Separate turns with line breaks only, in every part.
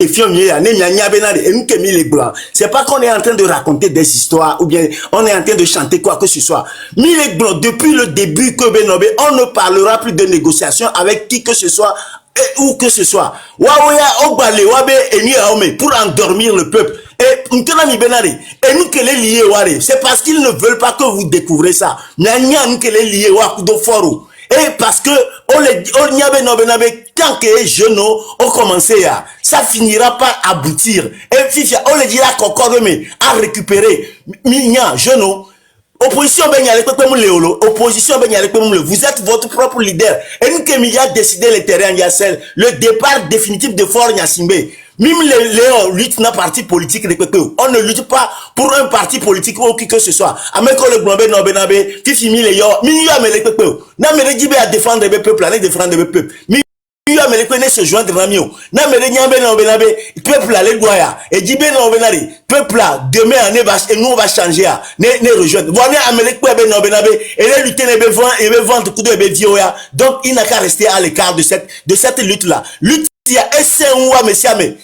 et c'est pas qu'on est en train de raconter des histoires ou bien on est en train de chanter quoi que ce soit. Mille blancs, depuis le début que Benobe, on ne parlera plus de négociation avec qui que ce soit où que ce soit. Pour endormir le peuple. Et c'est parce qu'ils ne veulent pas que vous découvrez ça. Et parce que tant que les jeunes ont commencé à, ça finira par aboutir. Et Fifi, on le dira à récupérer. Mignon, jeunes, opposition opposition vous êtes votre propre leader. Et nous qui a décidé le terrain Yassel, le départ définitif de Fort Nyassimbe. Même les Léons luttent dans un parti politique. On ne lutte pas pour un parti politique ou qui que ce soit. Ameko le Glombe no Benabe, Fifi mi les yo, mi yo amele pepe. Na mele jibe à défendre le peuple, à défendre le peuple. Mi yo amele kone se joindre ramio. Na mele nyambe no Benabe, peuple à l'Egoya. Et jibe no Benari, peuple là, demain et nous on va changer à, ne rejoindre. Voilà amele kwebe no Benabe, et les lutter les besoins et les vendre coup de bevioya. Donc il n'a qu'à rester à l'écart de cette lutte là. Lutte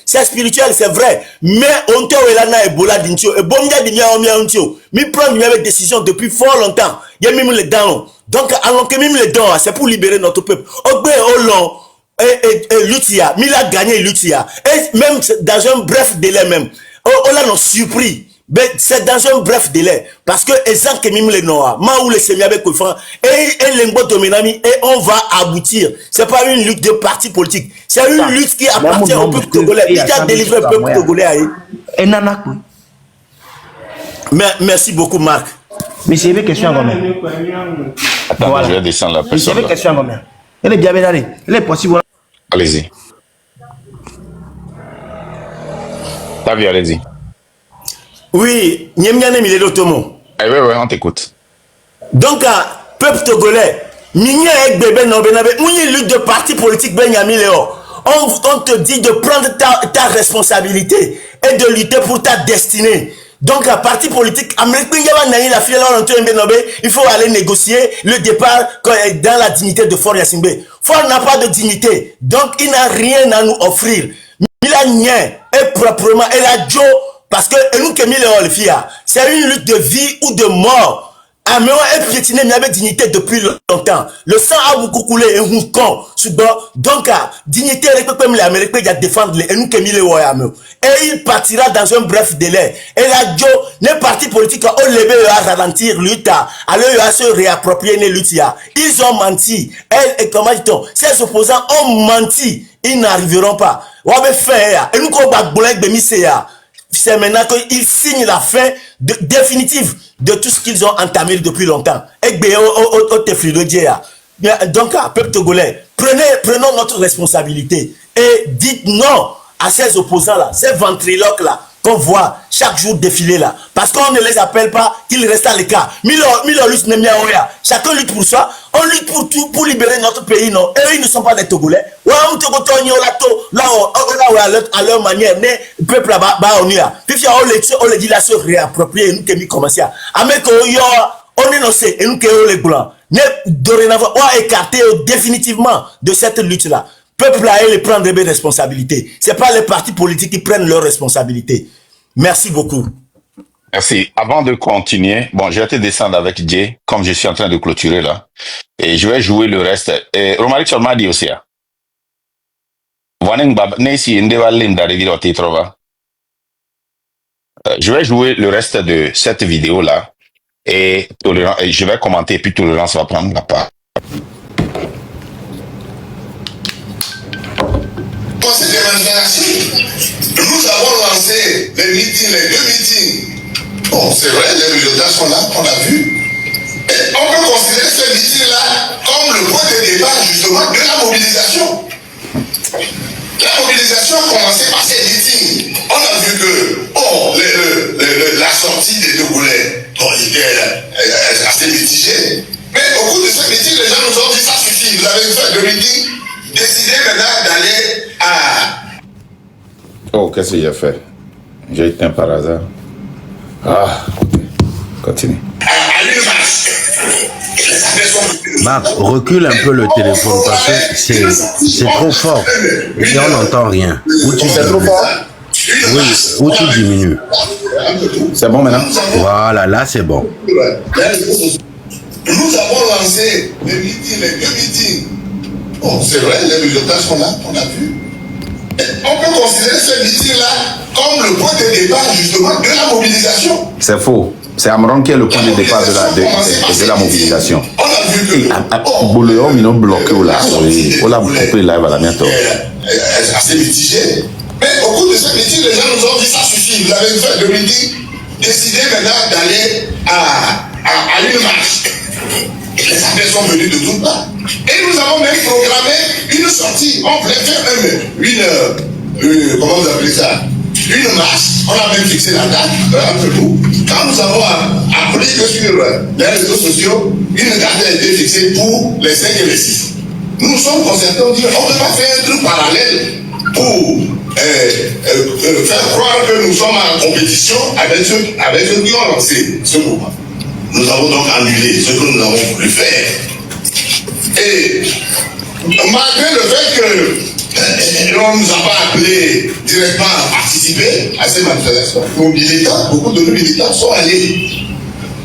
c'est spirituel, c'est vrai, mais on te na Ebola d'intio et bon dia dimia ontio. Mi prend une décision depuis fort longtemps. Il y a même les dents. Donc alors que même les dents, c'est pour libérer notre peuple. Ogbe Olon et Lutia, mi l'a gagné Lutia. Et même dans un bref délai même. On l'a non surpris. Mais c'est dans un bref délai. Parce que exemple que même les noirs, ma ou les semi-avec et l'engbo dominami, et on va aboutir. C'est pas une lutte de parti politique. C'est une lutte qui appartient au peuple togolais. Il a délivré le peuple togolais. Merci beaucoup, Marc.
Mais c'est une question quand même.
Attends, voilà. Je vais descendre la personne.
C'est une question quand même. Elle est bien allée. Elle est possible.
Allez-y. T'as vu, allez-y.
Oui,
oui, on t'écoute.
Donc, peuple togolais, on te dit de prendre ta responsabilité et de lutter pour ta destinée. Donc, à parti politique, il faut aller négocier le départ dans la dignité de Fort Nyassimbe. Fort n'a pas de dignité, donc il n'a rien à nous offrir. Il a rien, et proprement, et la Joe. Parce que c'est une lutte de vie ou de mort. Améon est piétiné, mais avec dignité depuis longtemps. Le sang a beaucoup coulé et un con. Donc, dignité, les Américains, il a défendre les et il partira dans un bref délai. Et la Joe, les partis politiques ont levé à ralentir l'Utah, alors il va se réapproprier les Lutia. Ils ont menti. Et comment dit-on? Ces opposants ont menti. Ils n'arriveront pas. Et nous, c'est maintenant qu'ils signent la fin définitive de tout ce qu'ils ont entamé depuis longtemps. Donc, peuple togolais, prenons notre responsabilité et dites non à ces opposants-là, ces ventriloques-là, qu'on voit chaque jour défiler là. Parce qu'on ne les appelle pas, qu'ils restent à l'écart. Chacun lutte pour ça. On lutte pour tout, pour libérer notre pays, non. Et eux, ils ne sont pas des Togolais. Là, à leur manière, le peuple là-bas, on y a. Puis, on les dit là, se réapproprier, nous qui commencé à. On est noncé, et nous qui les blancs. Dorénavant, on va écarter définitivement de cette lutte-là. Peuple là, ils prennent des responsabilités. C'est pas les partis politiques qui prennent leurs responsabilités. Merci beaucoup.
Merci. Avant de continuer, bon, je vais te descendre avec Jay, comme je suis en train de clôturer là. Et je vais jouer le reste. Et Romaric m'a dit aussi. Je vais jouer le reste de cette vidéo là. Et je vais commenter, puis Tolérance va prendre la part.
C'était nous avons lancé les meetings, les 2 meetings. Bon, c'est vrai, les résultats sont là, on l'a vu. Et on peut considérer ce meeting-là comme le point de départ justement de la mobilisation. La mobilisation a commencé par ces meetings. On a vu que la sortie des Togolais était assez mitigée. Mais au cours de ce meeting, les gens nous ont dit ça suffit. Vous avez fait 2 meetings. Décidez maintenant d'aller à...
Oh, qu'est-ce que j'ai fait? J'ai éteint par hasard. Ah, ok. Continue.
À une marche. Les affaires sont...
Marc, recule un peu le téléphone parce que c'est trop fort. Et on n'entend rien. Où tu
C'est trop fort.
Oui, où tu diminues.
C'est bon maintenant?
Voilà, là c'est bon.
Nous avons lancé les meetings, les 2 meetings. Bon, c'est vrai, les résultats sont là, on a vu. Et on peut considérer ce meeting-là comme le point de départ, justement, de la mobilisation.
C'est faux. C'est Amron qui est le point de départ de la mobilisation.
On a vu que...
Bouléon, ils ont bloqué là. On l'a coupé live à la bientôt.
Assez mitigé. Mais au cours de ce meeting, les gens nous ont dit ça suffit. Vous avez fait le meeting, décidez maintenant d'aller à une marche. Les appels sont venus de toutes parts. Et nous avons même programmé une sortie. On voulait faire comment vous appelez ça? Une marche. On a même fixé la date, un peu tout. Quand nous avons appris que sur les réseaux sociaux, une date a été fixée pour les 5 et les 6. Nous nous sommes concertés, on dit on ne peut pas faire un truc parallèle pour faire croire que nous sommes en compétition avec ceux qui ont lancé ce mouvement. Nous avons donc annulé ce que nous avons voulu faire. Et malgré le fait que on ne nous a pas appelés directement à participer à ces manifestations, nos militants, beaucoup de nos militants sont allés.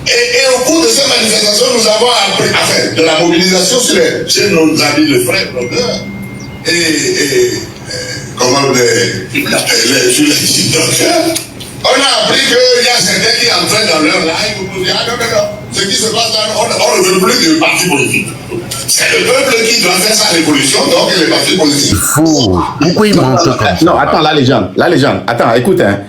Et au cours de ces manifestations, nous avons appris à faire de la mobilisation chez nos amis, le frère blogueur, et comment sur les TikTokers. On a appris qu'il y a certains qui entraient dans leur live pour dire non, ce qui se passe là, on ne veut plus de partis politiques. C'est le peuple qui doit faire sa révolution, donc les partis politiques.
Fou. Pourquoi il manque comme ça?
Non, attends, la légende. Attends, écoute, hein.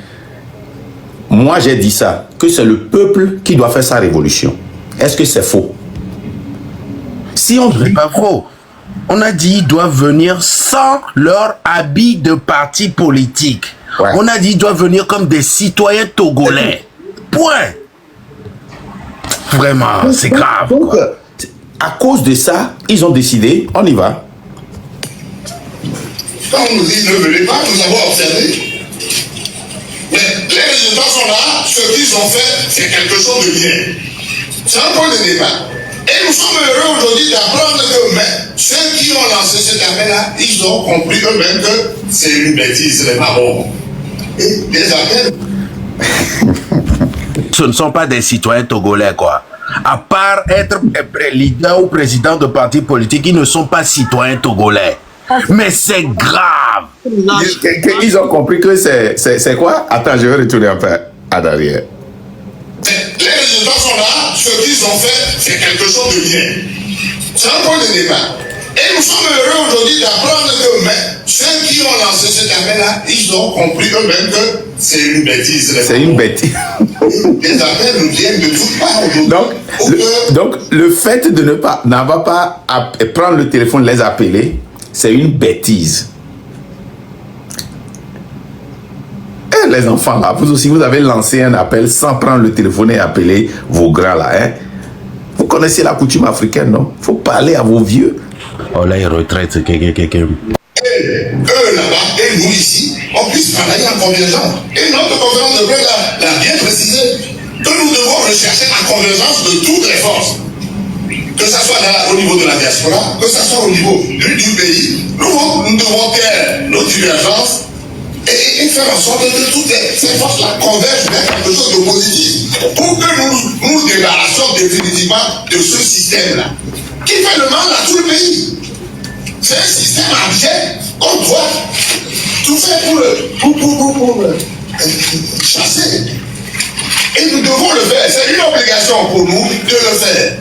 Moi, j'ai dit ça, que c'est le peuple qui doit faire sa révolution. Est-ce que c'est faux?
Si on ne dit pas faux, on a dit qu'ils doivent venir sans leur habit de parti politique.
Ouais.
On a dit qu'ils doivent venir comme des citoyens togolais. Point. Vraiment, c'est grave.
Donc, à cause de ça, ils ont décidé, on y va.
Quand on nous dit ne venez pas, nous avons observé. Mais les résultats sont là, ce qu'ils ont fait, c'est quelque chose de bien. C'est un point de départ. Et nous sommes heureux aujourd'hui d'apprendre que ceux qui ont lancé cet appel-là, ils ont compris eux-mêmes que c'est une bêtise, ce n'est pas bon. Et les appels...
Ce ne sont pas des citoyens togolais, quoi. À part être leader ou président de parti politique, ils ne sont pas citoyens togolais. Mais c'est grave.
Ils ont compris que c'est quoi? Attends, je vais retourner un peu à derrière.
Les résultats sont là, ce qu'ils ont fait, c'est quelque chose de bien. C'est un point de départ. Et nous sommes heureux aujourd'hui d'apprendre que ceux qui ont lancé cet appel-là, ils ont compris eux-mêmes que c'est une bêtise.
C'est une bêtise.
Les appels nous viennent de toutes parts aujourd'hui.
Donc, le fait de n'avoir pas à prendre le téléphone, les appeler, c'est une bêtise. Et les enfants là, vous aussi, vous avez lancé un appel sans prendre le téléphone et appeler vos grands là. Hein? Vous connaissez la coutume africaine, non? Il faut parler à vos vieux.
Oh là, il retraite quelqu'un.
Eux là-bas et nous ici, on puisse travailler en convergence. Et notre conférence de presse l'a bien précisé, que nous devons rechercher la convergence de toutes les forces. Que ce soit au niveau de la diaspora, que ce soit au niveau du pays, nous devons taire nos divergences et faire en sorte que toutes ces forces-là convergent vers quelque chose de positif pour que nous nous débarrassions définitivement de ce système-là qui fait le mal à tout le pays. C'est un système abject. On doit tout faire pour chasser. Et nous devons le faire. C'est une obligation pour nous de le faire.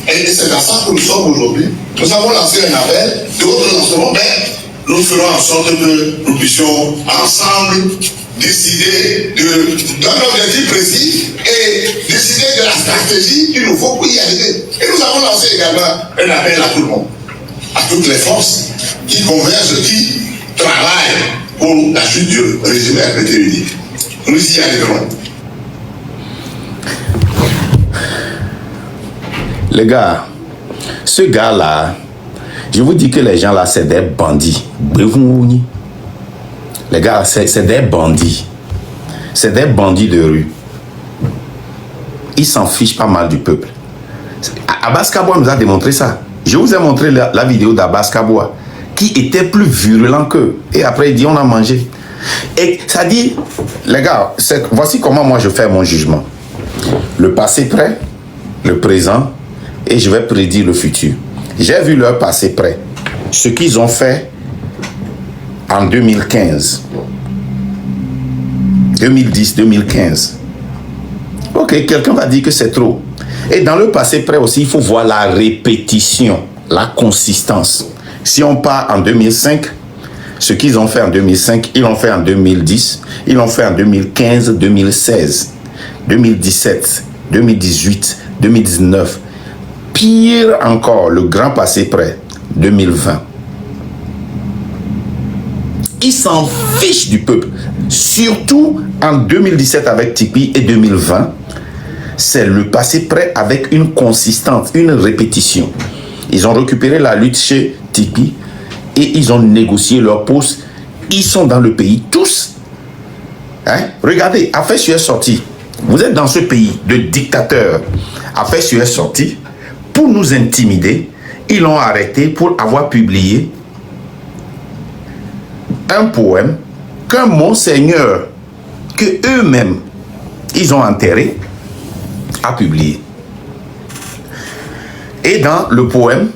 Et c'est dans ça que nous sommes aujourd'hui. Nous avons lancé un appel, d'autres lanceront, mais nous ferons en sorte que nous puissions ensemble décider d'un objectif précis et décider de la stratégie qu'il nous faut pour y arriver. Et nous avons lancé également un appel à tout le monde, à toutes les forces qui convergent, qui travaillent pour la chute du régime RPT unique. Nous y arriverons.
Les gars, ce gars-là, je vous dis que les gens là, c'est des bandits. Les gars, c'est des bandits. C'est des bandits de rue. Ils s'en fichent pas mal du peuple. Abbas Kaboua nous a démontré ça. Je vous ai montré la vidéo d'Abbas Kaboua, qui était plus virulent qu'eux. Et après, il dit, on a mangé. Et ça dit, les gars, voici comment moi je fais mon jugement. Le passé prêt, le présent, et je vais prédire le futur. J'ai vu leur passé prêt. Ce qu'ils ont fait en 2015. 2010, 2015. Ok, quelqu'un va dire que c'est trop. Et dans le passé près aussi, il faut voir la répétition, la consistance. Si on part en 2005, ce qu'ils ont fait en 2005, ils l'ont fait en 2010, ils l'ont fait en 2015, 2016, 2017, 2018, 2019. Pire encore, le grand passé près, 2020. Ils s'en fichent du peuple. Surtout en 2017 avec Tipeee et 2020, c'est le passé prêt avec une consistance, une répétition. Ils ont récupéré la lutte chez Tipeee et ils ont négocié leur poste. Ils sont dans le pays, tous. Hein? Regardez, Afesio est sorti. Vous êtes dans ce pays de dictateurs. Afesio est sorti pour nous intimider. Ils l'ont arrêté pour avoir publié un poème qu'un monseigneur que eux-mêmes ils ont enterré a publié. Et dans le poème,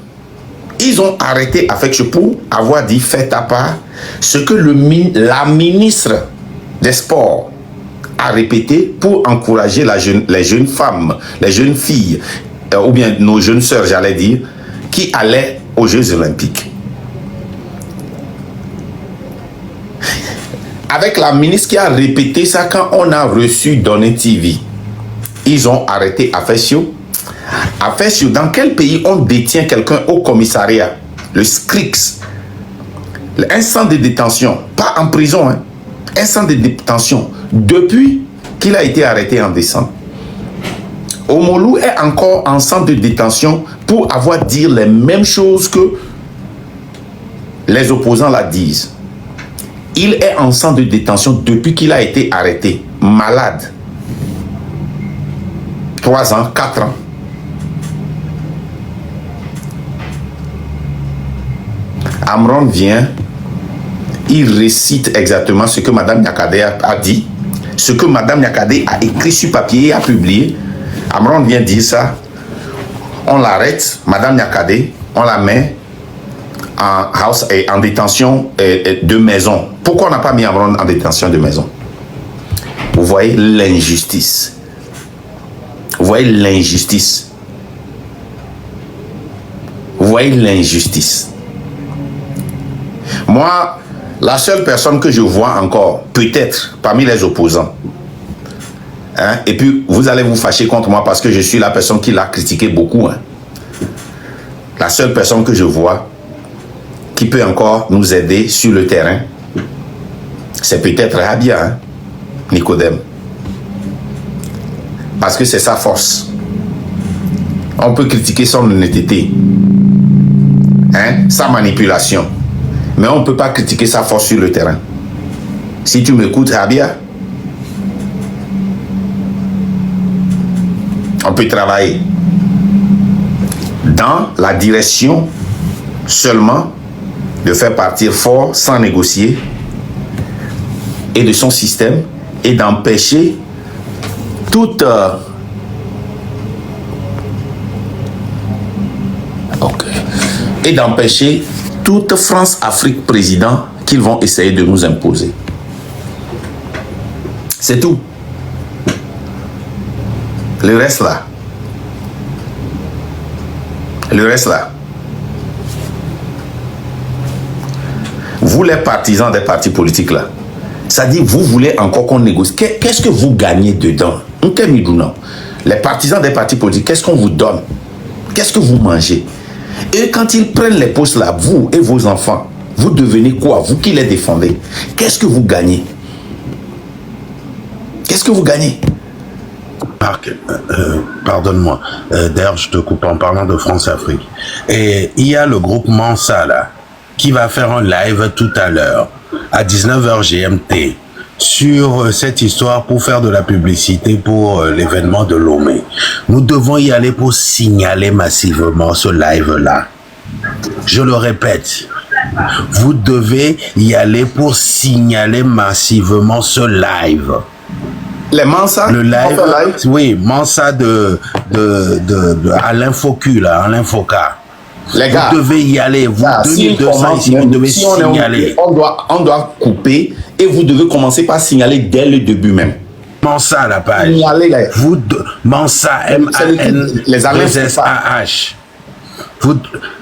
ils ont arrêté Afesio pour avoir dit fait à part ce que la ministre des Sports a répété pour encourager les jeunes femmes, les jeunes filles, ou bien nos jeunes sœurs, j'allais dire, qui allaient aux Jeux Olympiques. Avec la ministre qui a répété ça quand on a reçu Donné TV. Ils ont arrêté Afesio. Afesio, dans quel pays on détient quelqu'un au commissariat? Le SCRIX. Un centre de détention. Pas en prison, hein. Un centre de détention. Depuis qu'il a été arrêté en décembre. Omolou est encore en centre de détention pour avoir dit les mêmes choses que les opposants la disent. Il est en centre de détention depuis qu'il a été arrêté. Malade. 3 ans, 4 ans. Amron vient, il récite exactement ce que Mme Nyakadé a dit, ce que Mme Nyakadé a écrit sur papier et a publié. Amron vient dire ça. On l'arrête, Mme Nyakadé, on la met en détention de maison. Pourquoi on n'a pas mis Amron en détention de maison? Vous voyez l'injustice. Vous voyez l'injustice. Vous voyez l'injustice. Moi, la seule personne que je vois encore, peut-être, parmi les opposants, hein, et puis vous allez vous fâcher contre moi parce que je suis la personne qui l'a critiqué beaucoup. Hein. La seule personne que je vois qui peut encore nous aider sur le terrain, c'est peut-être Rabia, hein, Nicodème. Parce que c'est sa force. On peut critiquer son honnêteté, hein, sa manipulation. Mais on ne peut pas critiquer sa force sur le terrain. Si tu m'écoutes, Rabia, on peut travailler dans la direction seulement de faire partir fort sans négocier et de son système et d'empêcher toute et d'empêcher toute France-Afrique président qu'ils vont essayer de nous imposer. C'est tout. Le reste là. Le reste là. Vous les partisans des partis politiques là, ça dit vous voulez encore qu'on négocie. Qu'est-ce que vous gagnez dedans? Les partisans des partis politiques, qu'est-ce qu'on vous donne? Qu'est-ce que vous mangez? Et quand ils prennent les postes là, vous et vos enfants, vous devenez quoi? Vous qui les défendez, qu'est-ce que vous gagnez? Qu'est-ce que vous gagnez?
Pardonne-moi, d'ailleurs je te coupe en parlant de France-Afrique. Et il y a le groupe Mansa là, qui va faire un live tout à l'heure, à 19h GMT, sur cette histoire pour faire de la publicité pour l'événement de Lomé. Nous devons y aller pour signaler massivement ce live-là. Je le répète, vous devez y aller pour signaler massivement ce live.
Les Mansa,
Le live, oui, Mansa à l'Infocu, là, à l'Infoca.
les gars,
Vous devez y aller, vous
là,
2200 ici, vous devez
si on est
signaler.
occupé, on doit couper et vous devez commencer par signaler dès le début même.
Mansa la page.
Signalez, là.
Mansa,
Les Allemands,
M-A-N-2-S-A-H.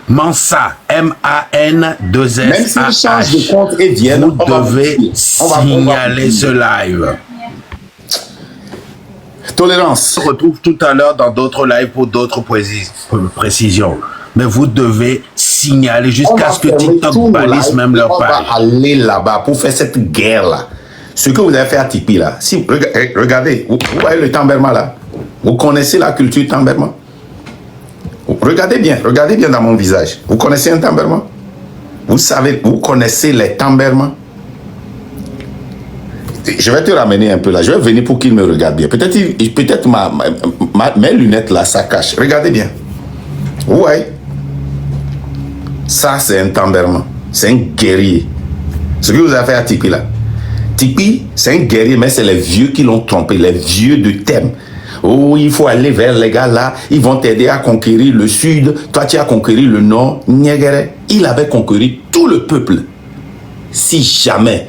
Mansa, M-A-N-2-S-A-H.
Même s'ils changent de compte et viennent,
vous devez signaler ce live.
Tolérance.
On se retrouve tout à l'heure dans d'autres lives pour d'autres précisions. Mais vous devez signaler jusqu'à ce que TikTok balise même leur page.
On va aller là-bas pour faire cette guerre-là. Ce que vous avez fait à Tipeee là, si, regardez, vous voyez le Tamberma là. Vous connaissez la culture Tamberma? Regardez bien dans mon visage. Vous connaissez un Tamberma? Vous savez, vous connaissez les Tamberma? Je vais te ramener un peu là. Je vais venir pour qu'il me regarde bien. Peut-être mes lunettes là, ça cache. Regardez bien. Ouais. Ça, c'est un Tamberma. C'est un guerrier. Ce que vous avez fait à Tipeee là. Tipeee, c'est un guerrier, mais c'est les vieux qui l'ont trompé, les vieux de thème. Oh, il faut aller vers les gars là, ils vont t'aider à conquérir le sud, toi tu as conquéri le nord. Niagara, il avait conquéri tout le peuple. Si jamais,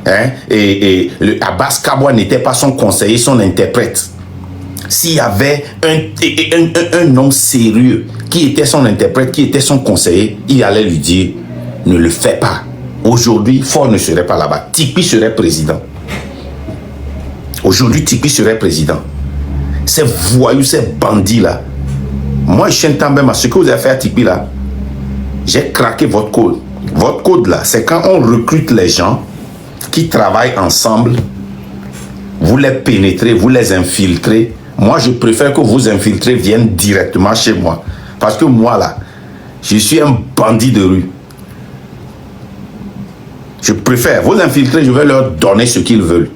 hein, et le Abbas Kabwa n'était pas son conseiller, son interprète. S'il y avait un homme sérieux qui était son interprète, qui était son conseiller, il allait lui dire, ne le fais pas. Aujourd'hui, Ford ne serait pas là-bas. Tipeee serait président. Aujourd'hui, Tipeee serait président. Ces voyous, ces bandits-là. Moi, je suis un Tambemba. Ce que vous avez fait à Tipeee, là, j'ai craqué votre code. Votre code, là, c'est quand on recrute les gens qui travaillent ensemble, vous les pénétrez, vous les infiltrez. Moi, je préfère que vos infiltrés viennent directement chez moi. Parce que moi, là, je suis un bandit de rue. Je préfère, vos infiltrés, je vais leur donner ce qu'ils veulent.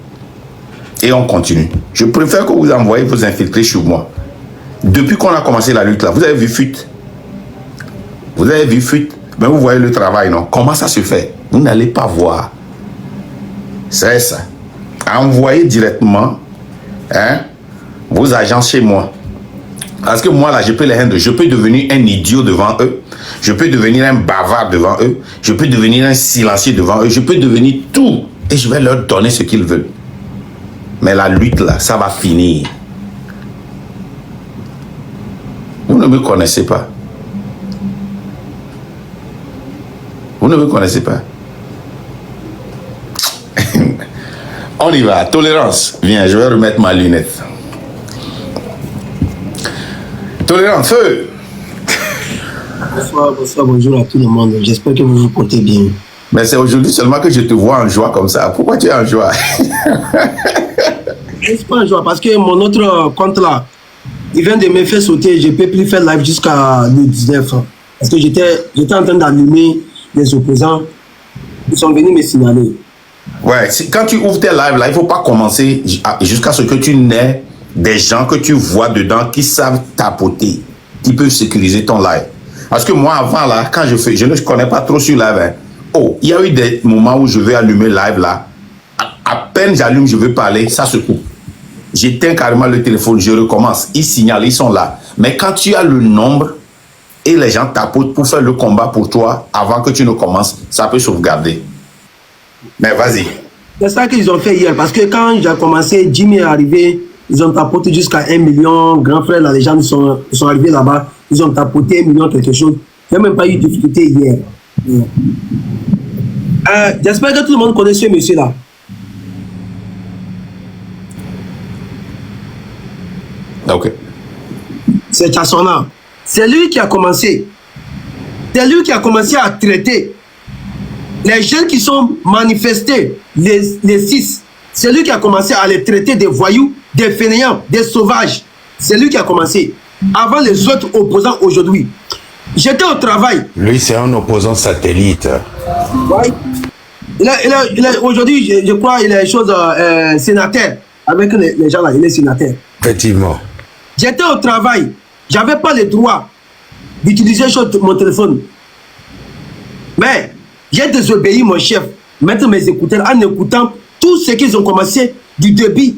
Et on continue. Je préfère que vous envoyez vos infiltrés chez moi. Depuis qu'on a commencé la lutte là, vous avez vu fuite. Vous avez vu fuite. Mais vous voyez le travail, non? Comment ça se fait? Vous n'allez pas voir. C'est ça. Envoyez directement, hein, vos agents chez moi. Parce que moi là, je peux les rendre. Je peux devenir un idiot devant eux. Je peux devenir un bavard devant eux. Je peux devenir un silencieux devant eux. Je peux devenir tout. Et je vais leur donner ce qu'ils veulent. Mais la lutte là, ça va finir. Vous ne me connaissez pas. Vous ne me connaissez pas. On y va. Tolérance. Viens, je vais remettre ma lunette. Tolérance, feu.
Bonsoir, bonjour à tout le monde. J'espère que vous vous portez bien.
Mais c'est aujourd'hui seulement que je te vois en joie comme ça. Pourquoi tu es en joie?
Je ne suis pas en joie parce que mon autre compte là, il vient de me faire sauter. Je ne peux plus faire live jusqu'à le 19. Parce que j'étais en train d'allumer les opposants. Ils sont venus me signaler.
Ouais, quand tu ouvres tes lives là, il ne faut pas commencer jusqu'à ce que tu n'aies des gens que tu vois dedans qui savent tapoter, qui peuvent sécuriser ton live. Parce que moi, avant là, quand je ne connais pas trop sur live. Hein. Oh, il y a eu des moments où je vais allumer live là. À peine j'allume, je veux parler, ça se coupe. J'éteins carrément le téléphone, je recommence. Ils signalent, ils sont là. Mais quand tu as le nombre et les gens tapotent pour faire le combat pour toi, avant que tu ne commences, ça peut sauvegarder. Mais vas-y.
C'est ça qu'ils ont fait hier. Parce que quand j'ai commencé, Jimmy est arrivé. Ils ont tapoté jusqu'à 1 million. Grand frère, là, les gens sont arrivés là-bas. Ils ont tapoté 1 million quelque chose. Il n'y a même pas eu de difficulté hier. J'espère que tout le monde connaît ce monsieur-là.
Ok.
C'est Chassona. C'est lui qui a commencé. C'est lui qui a commencé à traiter les jeunes qui sont manifestés, les 6. C'est lui qui a commencé à les traiter des voyous, des fainéants, des sauvages. C'est lui qui a commencé. Avant les autres opposants aujourd'hui. J'étais au travail.
Lui, c'est un opposant satellite.
Ouais. Aujourd'hui, je crois qu'il est chose sénateur. Avec les gens là, il est sénateur.
Effectivement.
J'étais au travail. Je n'avais pas le droit d'utiliser mon téléphone. Mais j'ai désobéi, mon chef, mettre mes écouteurs en écoutant tout ce qu'ils ont commencé du début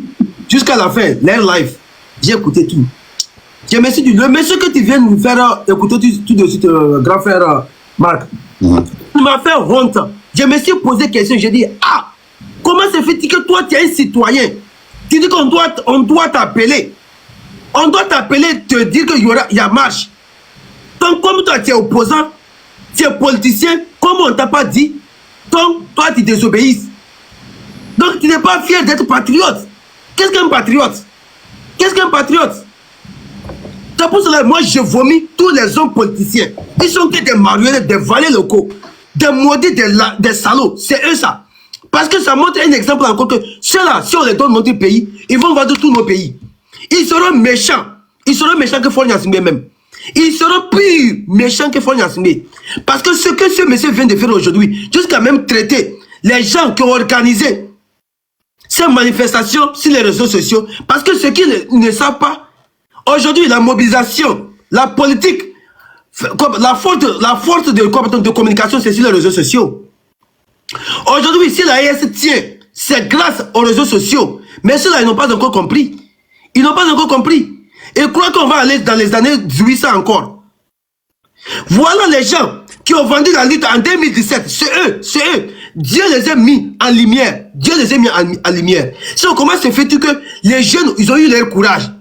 jusqu'à la fin, leur live. J'ai écouté tout. Je me suis dit, le monsieur que tu viens nous faire écouter tout de suite, grand frère Marc, il m'a fait honte. Je me suis posé question, j'ai dit, ah, comment se fait-il que toi, tu es un citoyen? Tu dis qu'on doit t'appeler. On doit t'appeler, te dire qu'il y a marche. Donc, comme toi, tu es opposant, tu es politicien, comme on ne t'a pas dit, donc, toi, tu désobéis. Donc, tu n'es pas fier d'être patriote. Qu'est-ce qu'un patriote? Qu'est-ce qu'un patriote? C'est pour cela, moi, je vomis tous les hommes politiciens. Ils sont que des marionnettes, des valets locaux, des maudits, des salauds. C'est eux, ça. Parce que ça montre un exemple encore que ceux-là, si on les donne notre pays, ils vont vendre tous nos pays. Ils seront méchants. Ils seront méchants que Faure Gnassingbé même. Ils seront plus méchants que Faure Gnassingbé. Parce que ce que ce monsieur vient de faire aujourd'hui, jusqu'à même traiter les gens qui ont organisé ces manifestations sur les réseaux sociaux, parce que ce qu'ils ne savent pas, aujourd'hui, la mobilisation, la politique, la force de communication, c'est sur les réseaux sociaux. Aujourd'hui, si la AES tient, c'est grâce aux réseaux sociaux. Mais ceux-là, ils n'ont pas encore compris. Ils n'ont pas encore compris. Ils croient qu'on va aller dans les années 800 encore. Voilà les gens qui ont vendu la lutte en 2017. C'est eux. Dieu les a mis en lumière. Dieu les a mis en lumière. C'est comment se fait-il que les jeunes, ils ont eu leur courage,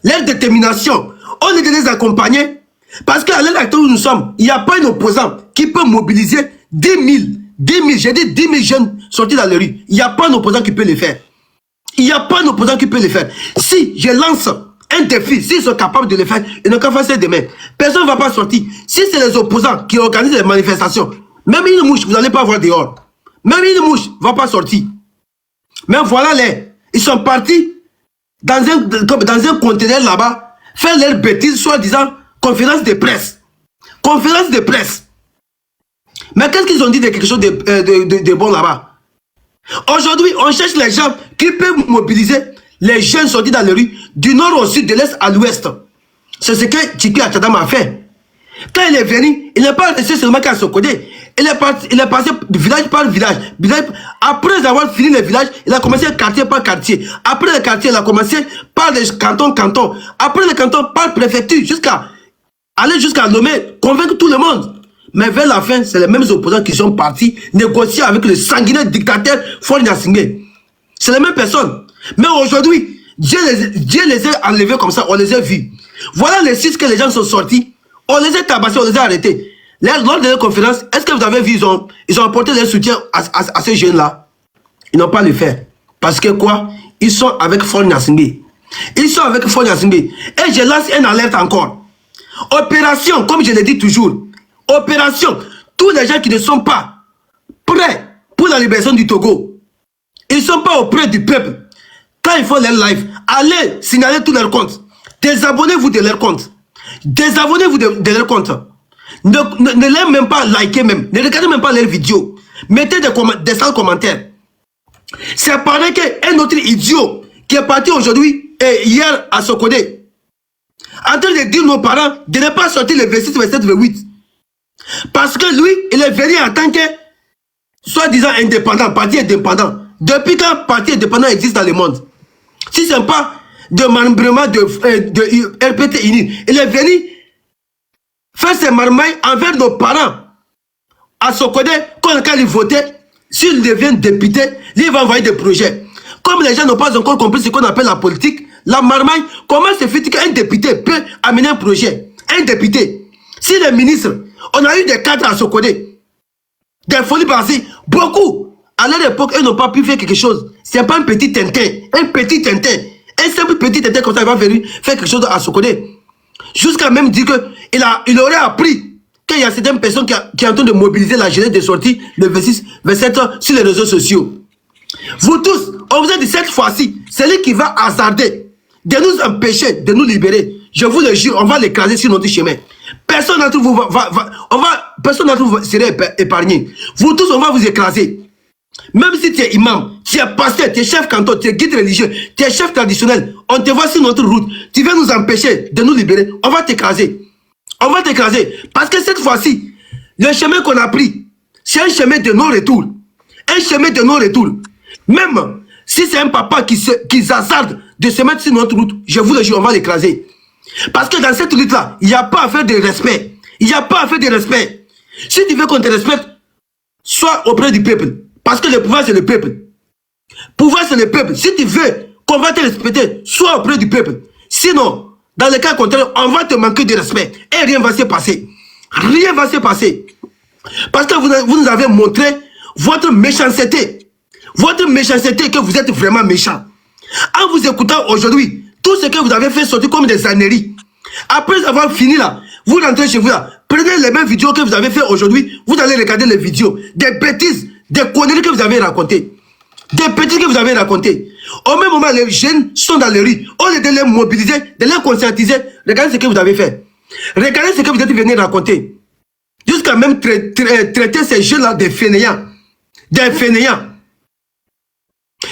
leur détermination. On est de les accompagner. Parce qu'à l'heure actuelle où nous sommes, il n'y a pas un opposant qui peut mobiliser 10 000, j'ai dit 10 000 jeunes sortis dans les rues. Il n'y a pas un opposant qui peut le faire. Il n'y a pas un opposant qui peut le faire. Si je lance un défi, s'ils sont capables de le faire, ils n'ont qu'à faire ça demain. Personne ne va pas sortir. Si c'est les opposants qui organisent les manifestations, même une mouche, vous n'allez pas voir dehors. Même une mouche ne va pas sortir. Mais voilà ils sont partis dans un conteneur là-bas, faire leurs bêtises, soi-disant conférence de presse. Conférence de presse. Mais qu'est-ce qu'ils ont dit de quelque chose de bon là-bas? Aujourd'hui, on cherche les gens qui peuvent mobiliser les jeunes sortis dans les rues, du nord au sud, de l'est à l'ouest. C'est ce que Tchiki Achadam a fait. Quand il est venu, il n'est pas resté seulement qu'à Sokodé. Il est passé de village par village. Après avoir fini le village, il a commencé quartier par quartier. Après le quartier, il a commencé par les cantons. Après le canton, par préfecture, jusqu'à nommer, convaincre tout le monde. Mais vers la fin, c'est les mêmes opposants qui sont partis négocier avec le sanguinaire dictateur Faure Gnassingbé. C'est les mêmes personnes. Mais aujourd'hui, Dieu les a enlevés comme ça, on les a vus. Voilà les 6 que les gens sont sortis. On les a tabassés, on les a arrêtés. Lors de la conférence, est-ce que vous avez vu, ils ont apporté leur soutien à ces jeunes-là? Ils n'ont pas le faire. Parce que quoi? Ils sont avec Faure Gnassingbé. Ils sont avec Faure Gnassingbé. Et je lance une alerte encore. Opération, comme je le dis toujours. Opération, tous les gens qui ne sont pas prêts pour la libération du Togo, ils ne sont pas auprès du peuple. Quand ils font leur live, allez signaler tous leurs comptes. Désabonnez-vous de leurs comptes. Désabonnez-vous de leurs comptes. Ne les même pas liker même. Ne regardez même pas leurs vidéos. Mettez des sales commentaires. C'est pareil qu'un autre idiot qui est parti aujourd'hui et hier à Sokodé, en train de dire nos parents de ne pas sortir les 26, 27, 28. Parce que lui, il est venu en tant que soi-disant indépendant, parti indépendant. Depuis quand parti indépendant existe dans le monde? Si ce n'est pas de membrement de RPT uni, il est venu faire ses marmailles envers nos parents. À Sokodé, quand il votait, s'il devient député, il va envoyer des projets. Comme les gens n'ont pas encore compris ce qu'on appelle la politique, la marmaille, comment se fait-il qu'un député peut amener un projet? Un député. Si les ministres, on a eu des cadres à Sokodé, des folies passées, beaucoup. À leur époque, ils n'ont pas pu faire quelque chose. Ce n'est pas un petit tintin. Un petit tintin. Un simple petit tintin comme ça, il va venir faire quelque chose à Sokodé. Jusqu'à même dire qu'il aurait appris qu'il y a certaines personnes qui sont en train de mobiliser la jeunesse de sortie le 26, 27 ans sur les réseaux sociaux. Vous tous, on vous a dit cette fois-ci, c'est lui qui va hasarder de nous empêcher de nous libérer. Je vous le jure, on va l'écraser sur notre chemin. Personne d'entre vous personne d'entre vous serait épargné. Vous tous, on va vous écraser. Même si tu es imam, tu es pasteur, tu es chef canton, tu es guide religieux, tu es chef traditionnel, on te voit sur notre route, tu viens nous empêcher de nous libérer, on va t'écraser. On va t'écraser. Parce que cette fois-ci, le chemin qu'on a pris, c'est un chemin de non-retour. Un chemin de non-retour. Même si c'est un papa qui hasarde de se mettre sur notre route, je vous le jure, on va l'écraser. Parce que dans cette lutte-là, il n'y a pas à faire de respect. Il n'y a pas à faire de respect. Si tu veux qu'on te respecte, sois auprès du peuple. Parce que le pouvoir, c'est le peuple. Pouvoir, c'est le peuple. Si tu veux qu'on va te respecter, sois auprès du peuple. Sinon, dans le cas contraire, on va te manquer de respect. Et rien va se passer. Rien va se passer. Parce que vous nous avez montré votre méchanceté. Votre méchanceté, que vous êtes vraiment méchant. En vous écoutant aujourd'hui, tout ce que vous avez fait sortir comme des âneries. Après avoir fini là, vous rentrez chez vous là, prenez les mêmes vidéos que vous avez fait aujourd'hui, vous allez regarder les vidéos, des bêtises, des conneries que vous avez racontées. Des bêtises que vous avez racontées. Au même moment, les jeunes sont dans les rues. Au lieu de les mobiliser, de les conscientiser, regardez ce que vous avez fait. Regardez ce que vous êtes venus raconter. Jusqu'à même traiter ces jeunes-là des fainéants. Des fainéants.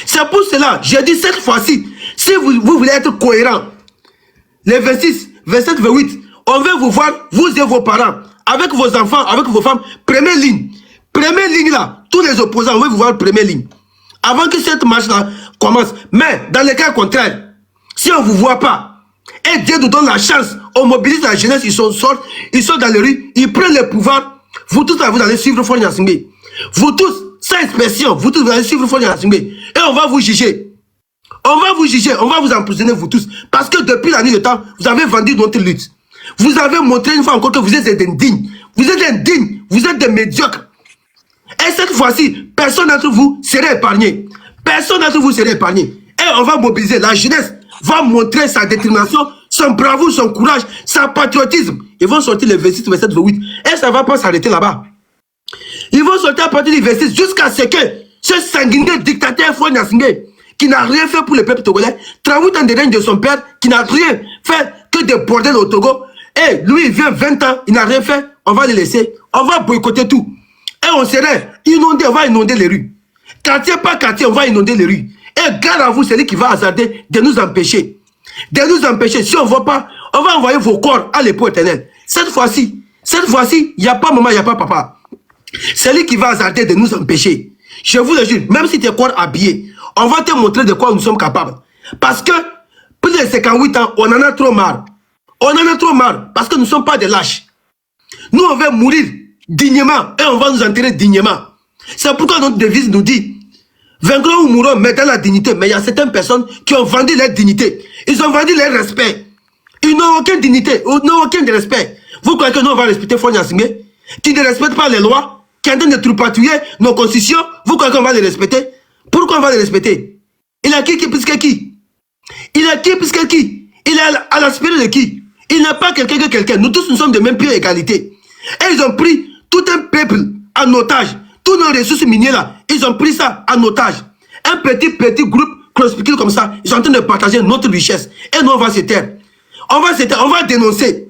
C'est pour cela, j'ai dit cette fois-ci, si vous voulez être cohérent, les 26, 27, 28, on veut vous voir, vous et vos parents, avec vos enfants, avec vos femmes, première ligne. Première ligne là, tous les opposants, on veut vous voir première ligne. Avant que cette marche-là commence. Mais dans le cas contraire, si on ne vous voit pas, et Dieu nous donne la chance, on mobilise la jeunesse, ils sont dans les rues, ils prennent le pouvoir, vous tous là, vous allez suivre Faure Gnassingbé. Vous tous, sans expression, vous tous vous allez suivre Faure Gnassingbé. Et on va vous juger. On va vous juger, on va vous emprisonner vous tous. Parce que depuis la nuit de temps, vous avez vendu notre lutte. Vous avez montré une fois encore que vous êtes indignes. Vous êtes indignes, vous êtes des médiocres. Et cette fois-ci, personne d'entre vous sera épargné. Personne d'entre vous sera épargné. Et on va mobiliser. La jeunesse va montrer sa détermination, son bravoure, son courage, son patriotisme. Ils vont sortir les 26, 27, 28. Et ça ne va pas s'arrêter là-bas. Ils vont sortir à partir du 26 jusqu'à ce que ce sanguinaire dictateur Faure Gnassingbé, qui n'a rien fait pour le peuple togolais, travaille dans des règnes de son père, qui n'a rien fait que des bordels au Togo. Et lui, il vient 20 ans, il n'a rien fait. On va le laisser. On va boycotter tout. Et on serait inondé, on va inonder les rues. Quartier par quartier, on va inonder les rues. Et garde à vous, c'est lui qui va hasarder de nous empêcher. De nous empêcher. Si on ne voit pas, on va envoyer vos corps à l'époux éternel. Cette fois-ci, il n'y a pas maman, il n'y a pas papa. C'est lui qui va hasarder de nous empêcher. Je vous le jure, même si tu es corps habillé, on va te montrer de quoi nous sommes capables. Parce que, plus de 58 ans, on en a trop marre. On en a trop marre. Parce que nous ne sommes pas des lâches. Nous, on veut mourir dignement et on va nous enterrer dignement. C'est pourquoi notre devise nous dit vaincrons ou mourons, mais dans la dignité. Mais il y a certaines personnes qui ont vendu leur dignité. Ils ont vendu leur respect. Ils n'ont aucune dignité, ils n'ont aucun respect. Vous croyez que nous, on va respecter Faure Gnassingbé, qui ne respecte pas les lois, qui est en train de troupatouiller nos constitutions? Vous croyez qu'on va les respecter? Pourquoi on va les respecter? Il a qui plus que qui? Il a qui plus que qui? Il est à l'aspect de qui? Il n'est pas quelqu'un que quelqu'un. Nous tous, nous sommes de même pied égalité. Et ils ont pris tout un peuple en otage. Tous nos ressources minières là, ils ont pris ça en otage. Un petit groupe conspicule comme ça, ils sont en train de partager notre richesse. Et nous, on va se taire. On va se taire, on va dénoncer.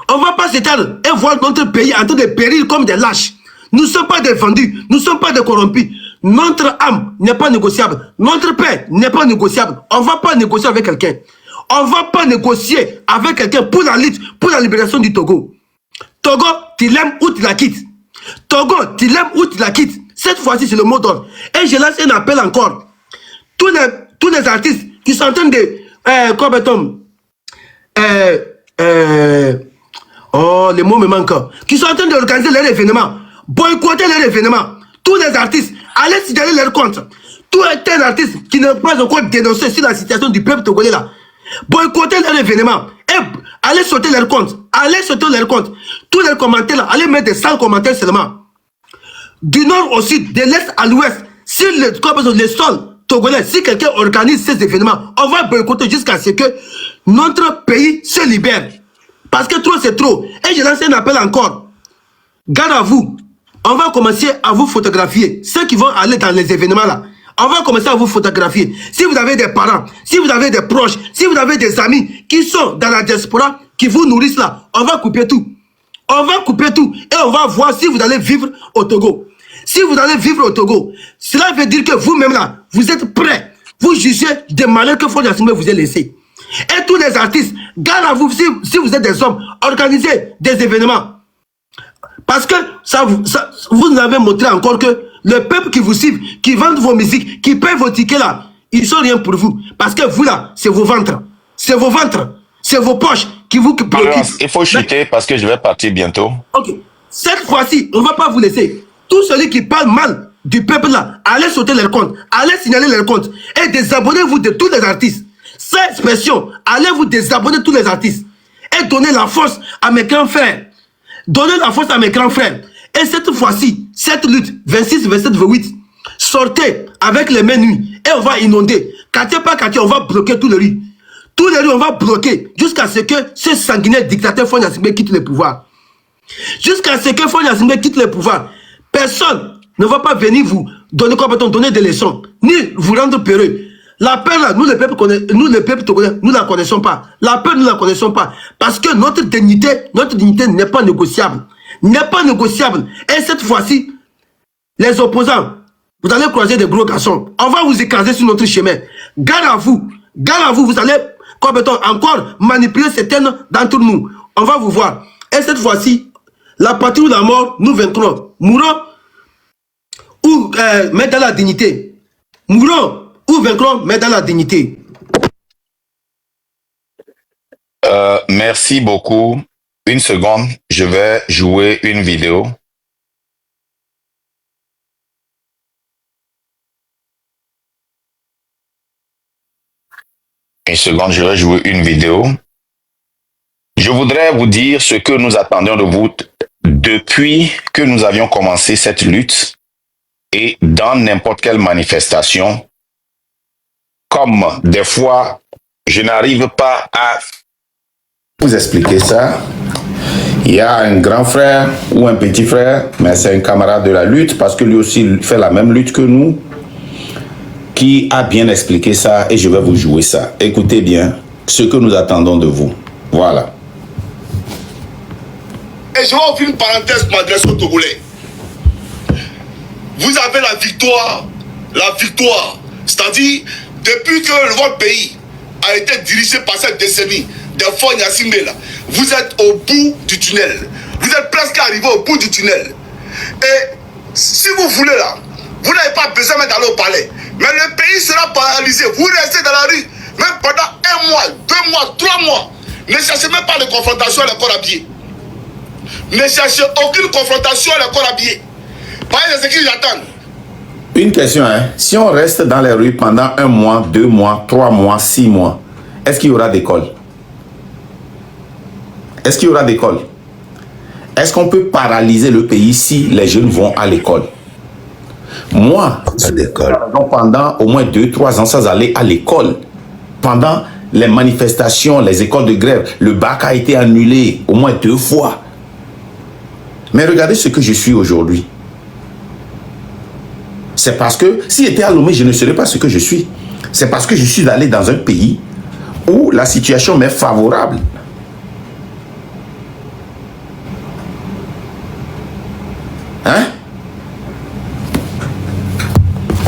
On ne va pas se taire et voir notre pays en train de périr comme des lâches. Nous ne sommes pas des vendus, nous ne sommes pas des corrompus. Notre âme n'est pas négociable. Notre paix n'est pas négociable. On ne va pas négocier avec quelqu'un. On ne va pas négocier avec quelqu'un pour la lutte, pour la libération du Togo. Togo, tu l'aimes ou tu la quittes. Togo, tu l'aimes ou tu la quittes. Cette fois-ci, c'est le mot d'ordre. Et je lance un appel encore. Tous les artistes qui sont en train de... les mots me manquent. Qui sont en train d'organiser leur événement. Boycotter leur événement. Tous les artistes, allez signaler leur compte. Tout un artiste qui n'a pas encore dénoncé sur la situation du peuple togolais là. Boycotter leur événement. Et allez sauter leur compte. Allez sauter leur compte. Tous les commentaires là, allez mettre des 100 commentaires seulement. Du nord au sud, de l'est à l'ouest, sur le sol togolais, si quelqu'un organise ces événements, on va boycotter jusqu'à ce que notre pays se libère. Parce que trop c'est trop. Et je lance un appel encore. Garde à vous. On va commencer à vous photographier. Ceux qui vont aller dans les événements là, on va commencer à vous photographier. Si vous avez des parents, si vous avez des proches, si vous avez des amis qui sont dans la diaspora, qui vous nourrissent là, on va couper tout. On va couper tout. Et on va voir si vous allez vivre au Togo. Si vous allez vivre au Togo, cela veut dire que vous-même là, vous êtes prêts. Vous jugez des malheurs que Faure Gnassingbé vous a laissés. Et tous les artistes, garde à vous, si vous êtes des hommes, organisez des événements. Parce que vous nous avez montré encore que le peuple qui vous suit, qui vend vos musiques, qui paye vos tickets là, ils sont rien pour vous. Parce que vous là, c'est vos ventres. C'est vos ventres. C'est vos poches qui vous préoccupent.
Il faut chuter parce que je vais partir bientôt.
Ok. Cette fois-ci, on ne va pas vous laisser. Tous ceux qui parlent mal du peuple là, allez sauter leurs comptes, allez signaler leurs comptes et désabonnez-vous de tous les artistes. Cette expression, allez vous désabonner de tous les artistes et donnez la force à mes grands frères. Donnez la force à mes grands frères. Et cette fois-ci, cette lutte, 26, 27, 28, sortez avec les mains nues et on va inonder. Quartier par quartier, on va bloquer tous les rues. Tous les rues, on va bloquer jusqu'à ce que ce sanguinaire dictateur Faure Gnassingbé quitte le pouvoir. Jusqu'à ce que Faure Gnassingbé quitte le pouvoir. Personne ne va pas venir vous donner, donner des leçons, ni vous rendre peureux. La peur, là, nous, le peuple togolais, nous ne la connaissons pas. La peur, nous ne la connaissons pas. Parce que notre dignité n'est pas négociable. N'est pas négociable. Et cette fois-ci, les opposants, vous allez croiser des gros garçons. On va vous écraser sur notre chemin. Garde à vous. Garde à vous. Vous allez encore manipuler certaines d'entre nous. On va vous voir. Et cette fois-ci, la patrie ou la mort, nous vaincrons. Mourons ou mettre dans la dignité. Mourons ou vaincrons, mais dans la dignité.
Merci beaucoup. Une seconde, je vais jouer une vidéo. Une seconde, je vais jouer une vidéo. Je voudrais vous dire ce que nous attendions de vous depuis que nous avions commencé cette lutte et dans n'importe quelle manifestation. Comme des fois, je n'arrive pas à vous expliquer ça. Il y a un grand frère ou un petit frère, mais c'est un camarade de la lutte parce que lui aussi fait la même lutte que nous, qui a bien expliqué ça et je vais vous jouer ça. Écoutez bien ce que nous attendons de vous. Voilà.
Et je vais ouvrir une parenthèse pour m'adresser aux Togolais. Vous avez la victoire, c'est-à-dire depuis que votre pays a été dirigé par cette décennie de Faure Gnassingbé là, vous êtes au bout du tunnel. Vous êtes presque arrivé au bout du tunnel. Et si vous voulez là, vous n'avez pas besoin d'aller au palais. Mais le pays sera paralysé. Vous restez dans la rue, même pendant 1 mois, 2 mois, 3 mois. Ne cherchez même pas de confrontation à les corps habillés. Ne cherchez aucune confrontation à les corps habillés. Parlez de ce qu'ils attendent.
Une question, hein. Si on reste dans les rues pendant 1 mois, 2 mois, 3 mois, 6 mois, est-ce qu'il y aura d'école? Est-ce qu'il y aura d'école? Est-ce qu'on peut paralyser le pays si les jeunes vont à l'école? Moi, pendant au moins 2-3 ans sans aller à l'école, pendant les manifestations, les écoles de grève, le bac a été annulé au moins 2 fois. Mais regardez ce que je suis aujourd'hui. C'est parce que si j'étais à Lomé, je ne serais pas ce que je suis. C'est parce que je suis allé dans un pays où la situation m'est favorable. Hein?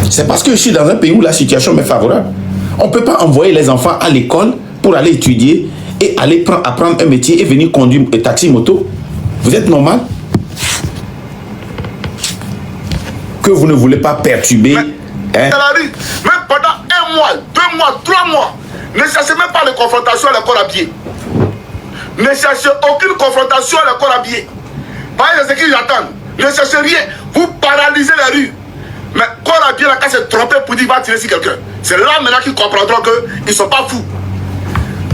C'est parce que je suis dans un pays où la situation m'est favorable. On ne peut pas envoyer les enfants à l'école pour aller étudier et aller apprendre un métier et venir conduire un taxi-moto. Vous êtes normal? Que vous ne voulez pas perturber. Hein?
Dans la rue, même pendant 1 mois, 2 mois, 3 mois, ne cherchez même pas de confrontation à l'école habillée. Ne cherchez aucune confrontation à l'école habillée. Parlez de ce qu'ils attendent. Ne cherchez rien. Vous paralysez la rue. Mais corps habillé, la casse est trompé pour dire qu'il va tirer sur quelqu'un. C'est là maintenant qu'ils comprendront qu'ils ne sont pas fous.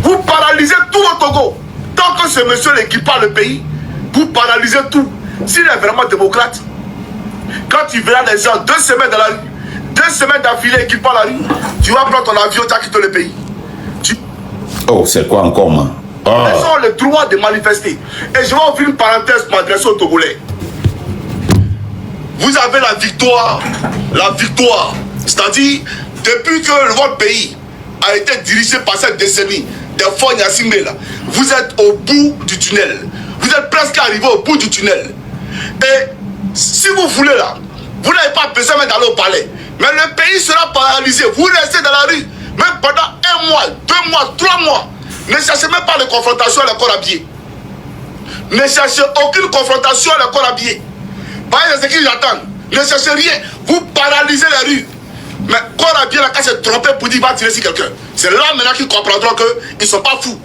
Vous paralysez tout au Togo. Tant que ce monsieur qui parle le pays, vous paralysez tout. S'il est vraiment démocrate, quand tu verras les gens 2 semaines dans la rue, 2 semaines d'affilée qui parlent la rue, tu vas prendre ton avion, tu vas quitter le pays.
Oh, c'est quoi encore, man? Oh.
Les gens ont le droit de manifester. Et je vais ouvrir une parenthèse pour m'adresser aux Togolais. Vous avez la victoire, c'est-à-dire depuis que votre pays a été dirigé par cette décennie de Faure Gnassingbé là, vous êtes au bout du tunnel. Vous êtes presque arrivé au bout du tunnel. Et si vous voulez là, vous n'avez pas besoin même d'aller au palais. Mais le pays sera paralysé. Vous restez dans la rue, même pendant 1 mois, 2 mois, 3 mois. Ne cherchez même pas de confrontation à l'école habillée. Ne cherchez aucune confrontation à corps habillé. Voyez ce qu'ils attendent. Ne cherchez rien. Vous paralysez la rue. Mais corps habillé, la casse est trompé pour dire qu'il va tirer sur quelqu'un. C'est là maintenant qu'ils comprendront qu'ils ne sont pas fous.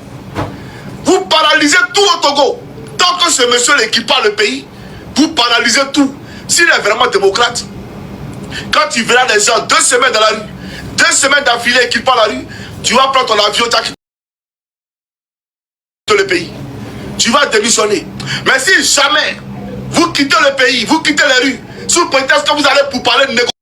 Vous paralysez tout au Togo. Tant que ce monsieur équipe le pays, vous paralysez tout. S'il est vraiment démocrate, quand tu verras les gens 2 semaines dans la rue, 2 semaines d'affilée équipant la rue, tu vas prendre ton avion, tu vas quitter le pays. Tu vas démissionner. Mais si jamais vous quittez le pays, vous quittez les rues, sous prétexte que vous allez pour parler de négociation,